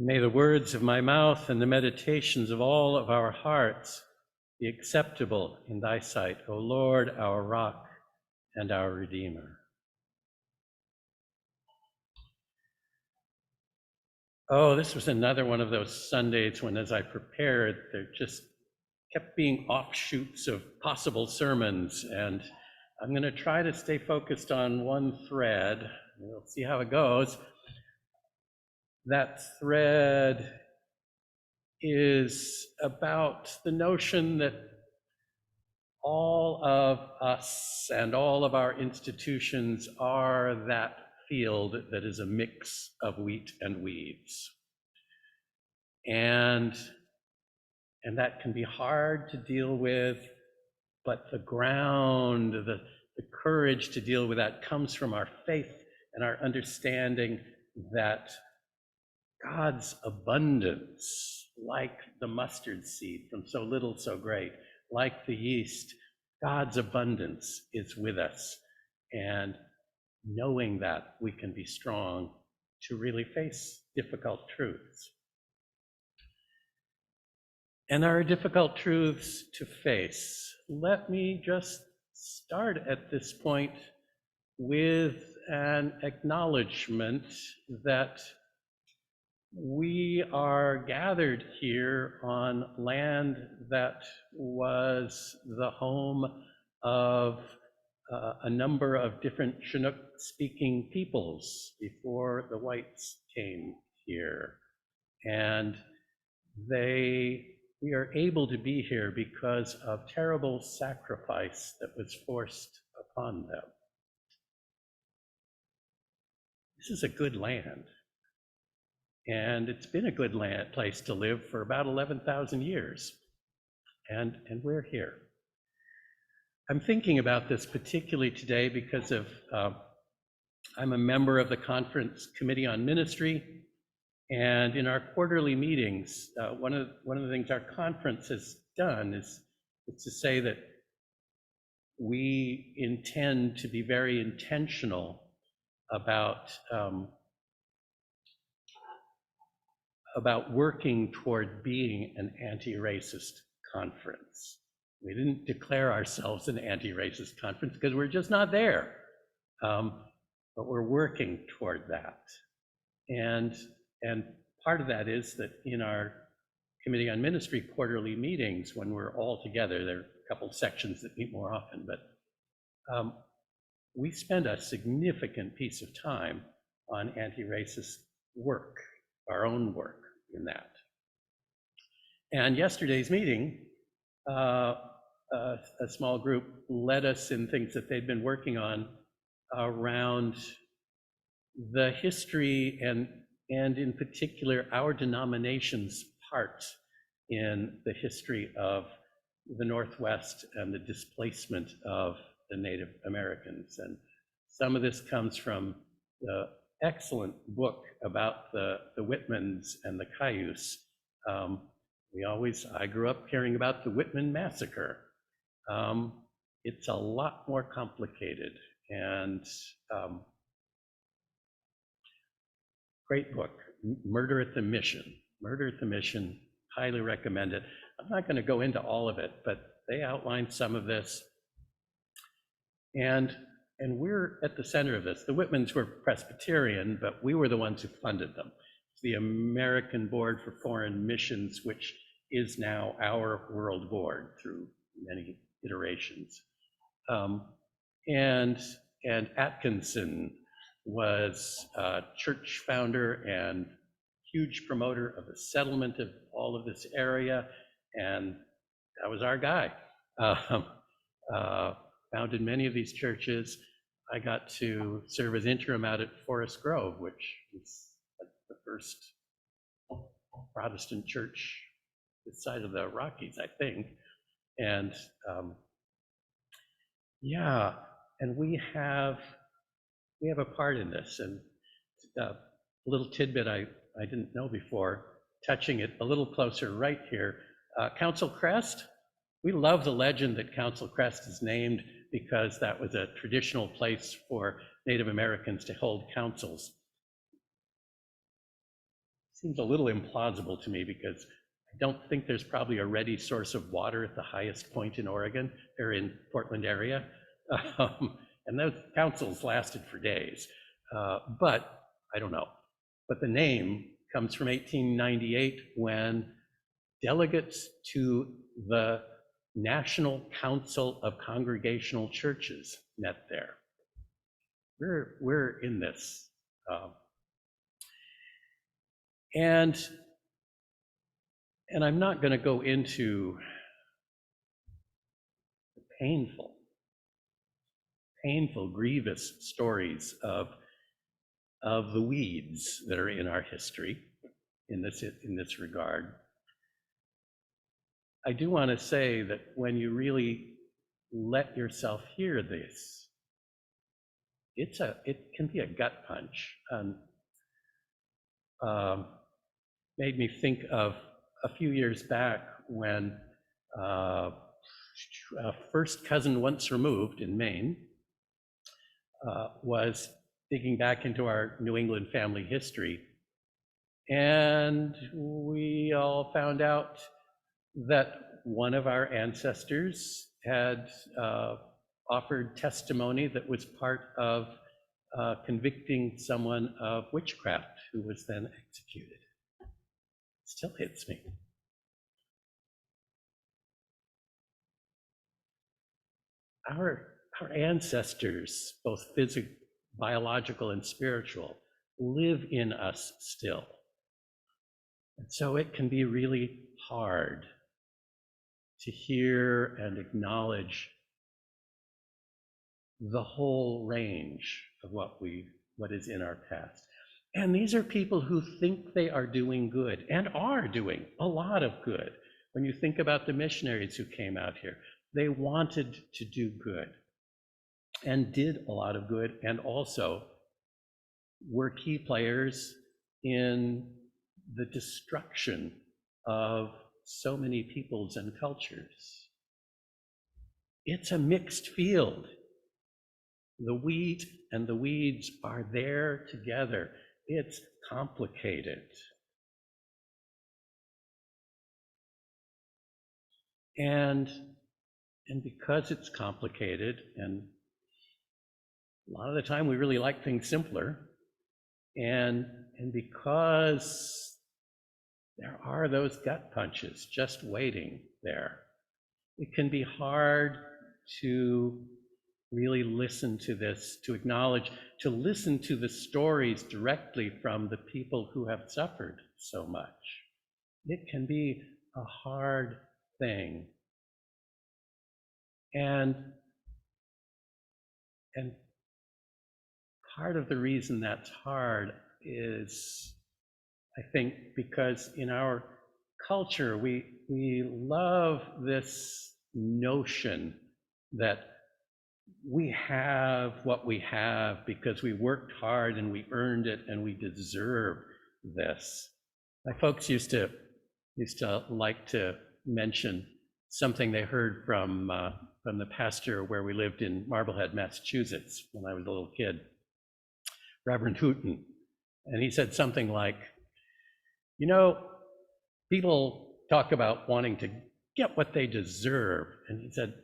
May the words of my mouth and the meditations of all of our hearts be acceptable in thy sight, O Lord, our rock and our Redeemer. Oh, this was another one of those Sundays when, as I prepared, there just kept being offshoots of possible sermons, and I'm going to try to stay focused on one thread. We'll see how it goes. That thread is about the notion that all of us and all of our institutions are that field that is a mix of wheat and weeds. And that can be hard to deal with, but the ground, the courage to deal with that comes from our faith and our understanding that God's abundance, like the mustard seed from so little, so great, like the yeast, God's abundance is with us. And knowing that, we can be strong to really face difficult truths. And there are difficult truths to face. Let me just start at this point with an acknowledgement that we are gathered here on land that was the home of a number of different Chinook-speaking peoples before the whites came here. And we are able to be here because of terrible sacrifice that was forced upon them. This is a good land. And it's been a good place to live for about 11,000 years. And we're here. I'm thinking about this particularly today because I'm a member of the Conference Committee on Ministry. And in our quarterly meetings, one of the things our conference has done is to say that we intend to be very intentional about working toward being an anti-racist conference. We didn't declare ourselves an anti-racist conference because we're just not there, but we're working toward that. And part of that is that in our Committee on Ministry quarterly meetings, when we're all together, there are a couple sections that meet more often, but we spend a significant piece of time on anti-racist work, our own work in that. And yesterday's meeting, a small group led us in things that they'd been working on around the history and in particular our denomination's part in the history of the Northwest and the displacement of the Native Americans. And some of this comes from the excellent book about the Whitmans and the Cayuse. I grew up hearing about the Whitman massacre. It's a lot more complicated, and great book, Murder at the Mission, highly recommend it. I'm not going to go into all of it, but they outline some of this. And we're at the center of this. The Whitmans were Presbyterian, but we were the ones who funded them. The American Board for Foreign Missions, which is now our World Board through many iterations. And Atkinson was a church founder and huge promoter of the settlement of all of this area, and that was our guy. Founded many of these churches. I got to serve as interim out at Forest Grove, which is the first Protestant church this side of the Rockies, I think. And and we have a part in this. And a little tidbit I didn't know before, touching it a little closer right here. Council Crest, we love the legend that Council Crest is named because that was a traditional place for Native Americans to hold councils. seems a little implausible to me because I don't think there's probably a ready source of water at the highest point in Oregon or in Portland area. And those councils lasted for days, but I don't know. But the name comes from 1898 when delegates to the National Council of Congregational Churches met there. We're in this. And I'm not going to go into the painful, grievous stories of the weeds that are in our history in this regard. I do want to say that when you really let yourself hear this, it can be a gut punch. Made me think of a few years back when a first cousin once removed in Maine was digging back into our New England family history. And we all found out that one of our ancestors had offered testimony that was part of convicting someone of witchcraft who was then executed. Still hits me. Our ancestors, both physical, biological, and spiritual, live in us still. And so it can be really hard to hear and acknowledge the whole range of what is in our past. And these are people who think they are doing good and are doing a lot of good. When you think about the missionaries who came out here, they wanted to do good and did a lot of good, and also were key players in the destruction of so many peoples and cultures. It's a mixed field. The wheat and the weeds are there together. It's complicated. And because it's complicated, and a lot of the time we really like things simpler, and because there are those gut punches just waiting there, it can be hard to really listen to this, to acknowledge, to listen to the stories directly from the people who have suffered so much. It can be a hard thing. And part of the reason that's hard is, I think, because in our culture, we love this notion that we have what we have because we worked hard and we earned it and we deserve this. My folks used to like to mention something they heard from the pastor where we lived in Marblehead, Massachusetts, when I was a little kid, Reverend Hooten. And he said something like, you know, people talk about wanting to get what they deserve. And he said,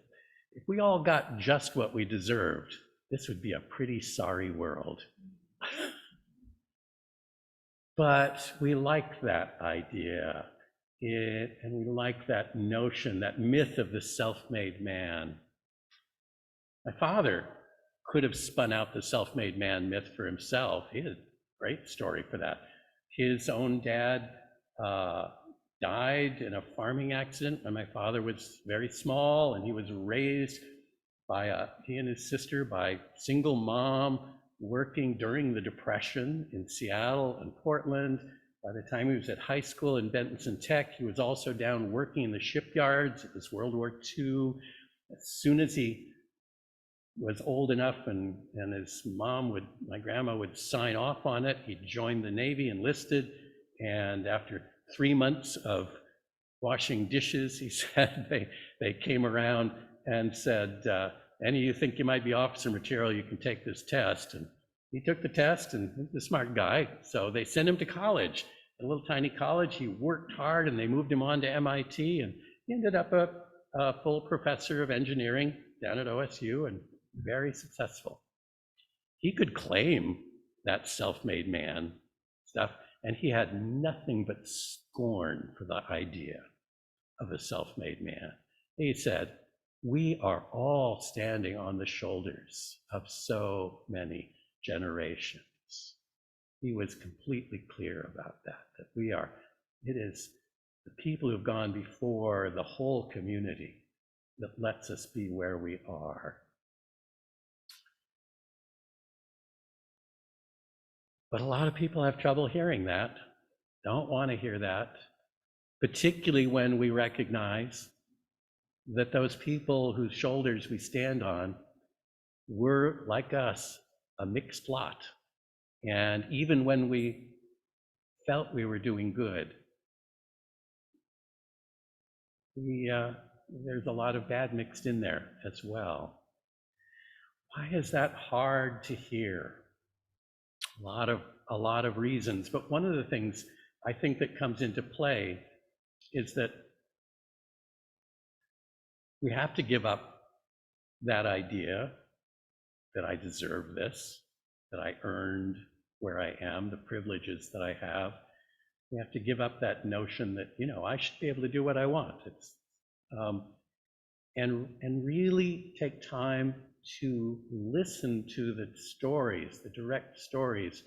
if we all got just what we deserved, this would be a pretty sorry world. But we like that idea. And we like that notion, that myth of the self-made man. My father could have spun out the self-made man myth for himself. He had a great story for that. His own dad died in a farming accident when my father was very small, and he was raised by he and his sister by a single mom working during the Depression in Seattle and Portland. By the time he was at high school in Benton Tech, he was also down working in the shipyards. It was World War II. As soon as he was old enough and his my grandma would sign off on it, he joined the Navy, enlisted, and after 3 months of washing dishes, he said, they came around and said, any of you think you might be officer material, you can take this test. And he took the test, and he's a smart guy, so they sent him to college. a little tiny college. He worked hard and they moved him on to MIT, and he ended up a full professor of engineering down at OSU and very successful. He could claim that self-made man stuff, and he had nothing but scorn for the idea of a self-made man. He said, we are all standing on the shoulders of so many generations. He was completely clear about that we are, it is the people who've gone before, the whole community, that lets us be where we are. But a lot of people have trouble hearing that, don't want to hear that, particularly when we recognize that those people whose shoulders we stand on were, like us, a mixed lot. And even when we felt we were doing good, there's a lot of bad mixed in there as well. Why is that hard to hear? A lot of reasons, but one of the things I think that comes into play is that we have to give up that idea that I deserve this, that I earned where I am, the privileges that I have. We have to give up that notion that, I should be able to do what I want. And really take time to listen to the stories, the direct stories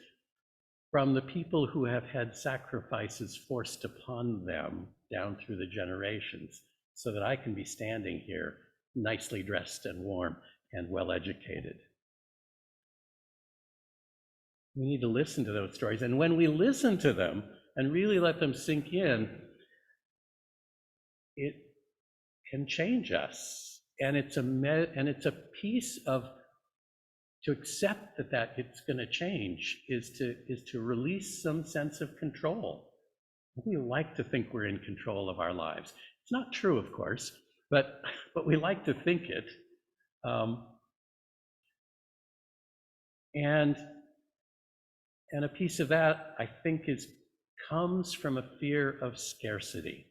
from the people who have had sacrifices forced upon them down through the generations, so that I can be standing here nicely dressed and warm and well-educated. We need to listen to those stories, and when we listen to them and really let them sink in, it can change us. And it's a piece of, to accept that it's going to change is to release some sense of control. We like to think we're in control of our lives. It's not true, of course, but we like to think it. And a piece of that, I think, comes from a fear of scarcity.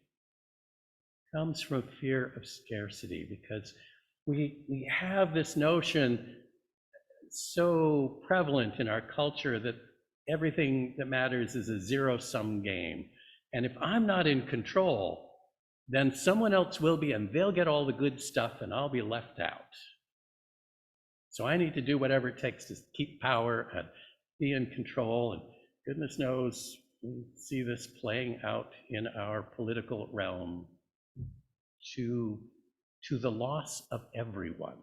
Comes from fear of scarcity, because we have this notion so prevalent in our culture that everything that matters is a zero-sum game. And if I'm not in control, then someone else will be, and they'll get all the good stuff and I'll be left out. So I need to do whatever it takes to keep power and be in control. And goodness knows, we see this playing out in our political realm to the loss of everyone.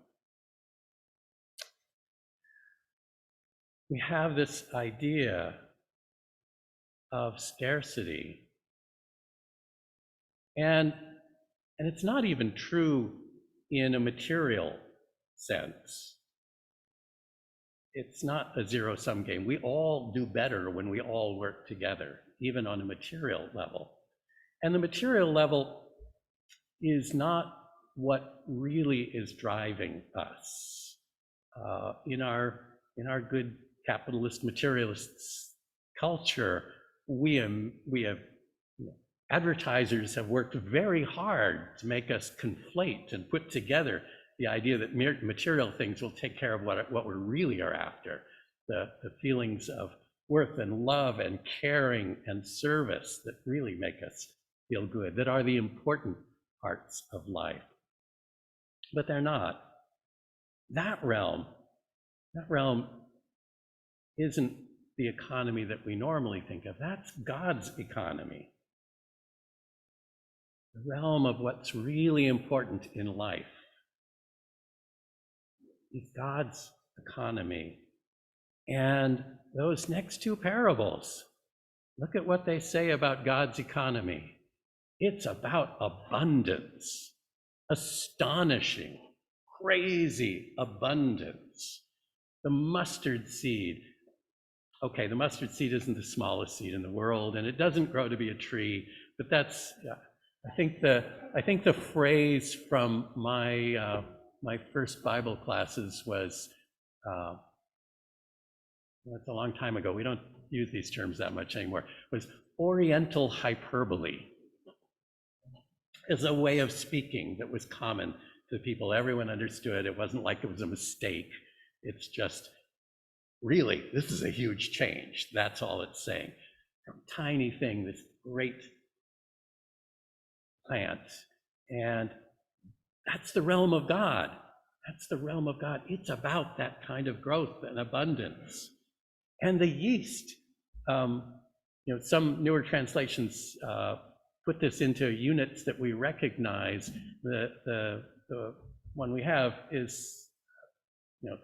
We have this idea of scarcity. And it's not even true in a material sense. It's not a zero-sum game. We all do better when we all work together, even on a material level. And the material level is not what really is driving us. In our good capitalist materialist culture, we have advertisers have worked very hard to make us conflate and put together the idea that material things will take care of what we really are after, the feelings of worth and love and caring and service that really make us feel good, that are the important parts of life. But they're not. That realm isn't the economy that we normally think of. That's God's economy. The realm of what's really important in life is God's economy. And those next two parables, look at what they say about God's economy. It's about abundance, astonishing, crazy abundance. The mustard seed. Okay, the mustard seed isn't the smallest seed in the world, and it doesn't grow to be a tree, but that's, I think the phrase from my first Bible classes was, that's a long time ago. We don't use these terms that much anymore, was Oriental hyperbole. As a way of speaking that was common to people. Everyone understood. It wasn't like it was a mistake. It's just, really, this is a huge change. That's all it's saying. From tiny thing, this great plant. And that's the realm of God. That's the realm of God. It's about that kind of growth and abundance. And the yeast, some newer translations put this into units that we recognize. The one we have is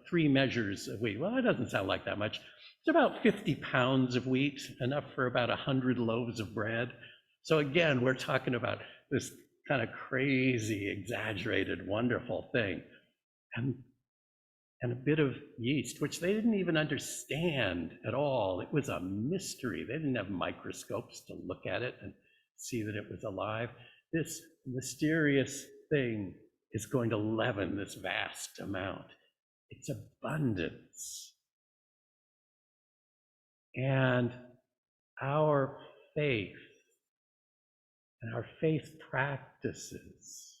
3 measures of wheat. Well, that doesn't sound like that much. It's about 50 pounds of wheat, enough for about 100 loaves of bread. So again, we're talking about this kind of crazy, exaggerated, wonderful thing. And a bit of yeast, which they didn't even understand at all. It was a mystery. They didn't have microscopes to look at it and see that it was alive. This mysterious thing is going to leaven this vast amount. It's abundance. And our faith and our faith practices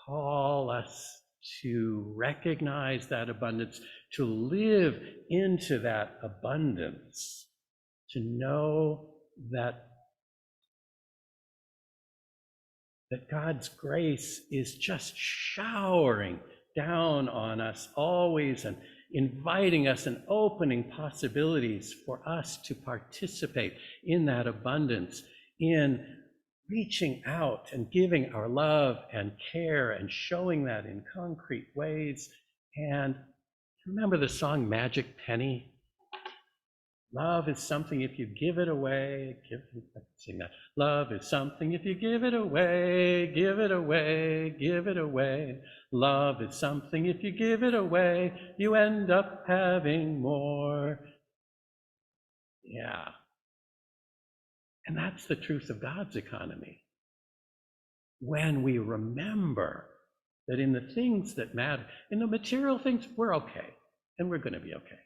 call us to recognize that abundance, to live into that abundance, to know that God's grace is just showering down on us always and inviting us and opening possibilities for us to participate in that abundance, in reaching out and giving our love and care and showing that in concrete ways. And remember the song Magic Penny? Love is something if you give it away, sing that. Love is something if you give it away, give it away, give it away. Love is something if you give it away, you end up having more. Yeah. And that's the truth of God's economy. When we remember that in the things that matter, in the material things, we're okay, and we're going to be okay.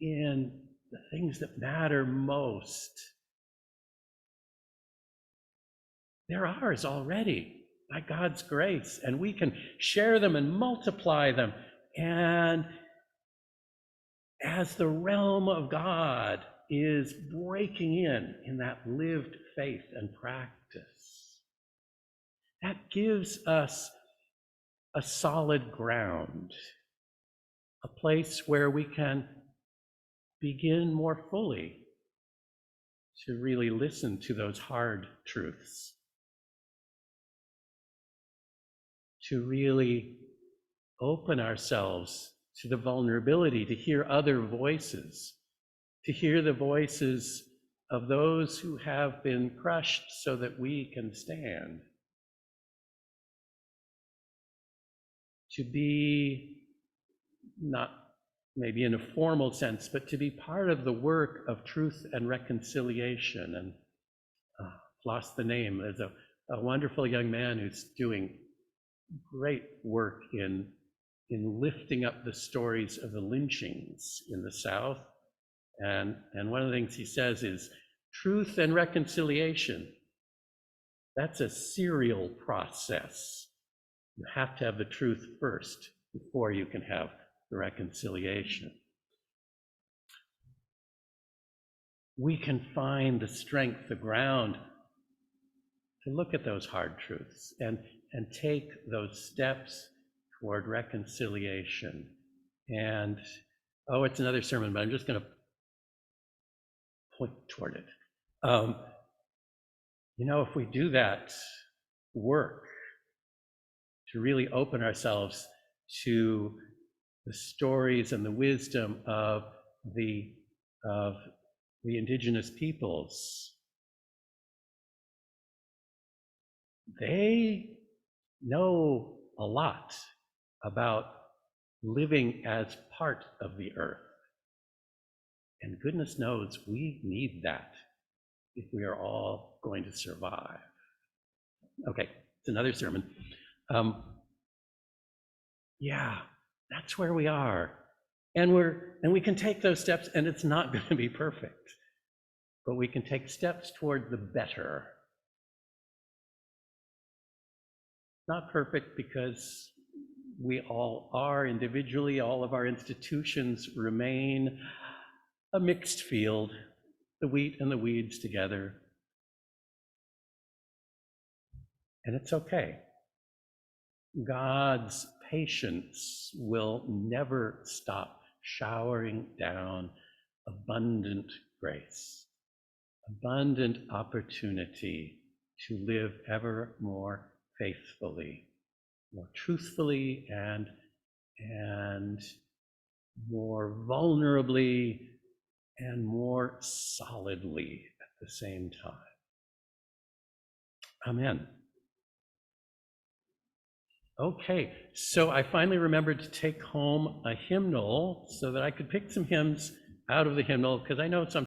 In the things that matter most, they're ours already by God's grace, and we can share them and multiply them. And as the realm of God is breaking in that lived faith and practice, that gives us a solid ground, a place where we can begin more fully to really listen to those hard truths, to really open ourselves to the vulnerability to hear other voices, to hear the voices of those who have been crushed so that we can stand, to be not maybe in a formal sense, but to be part of the work of truth and reconciliation. And lost the name. There's a wonderful young man who's doing great work in lifting up the stories of the lynchings in the South. And one of the things he says is truth and reconciliation. That's a serial process. You have to have the truth first before you can have the reconciliation. We can find the strength, the ground to look at those hard truths and take those steps toward reconciliation. And, it's another sermon, but I'm just going to point toward it. If we do that work to really open ourselves to the stories and the wisdom of the indigenous peoples, they know a lot about living as part of the earth. And goodness knows we need that if we are all going to survive. Okay, it's another sermon. That's where we are. And we can take those steps, and it's not going to be perfect, but we can take steps toward the better. Not perfect because we all are individually, all of our institutions remain a mixed field, the wheat and the weeds together. And it's okay. God's patience will never stop showering down abundant grace, abundant opportunity to live ever more faithfully, more truthfully, and more vulnerably, and more solidly at the same time. Amen. Okay, so I finally remembered to take home a hymnal so that I could pick some hymns out of the hymnal, because I know some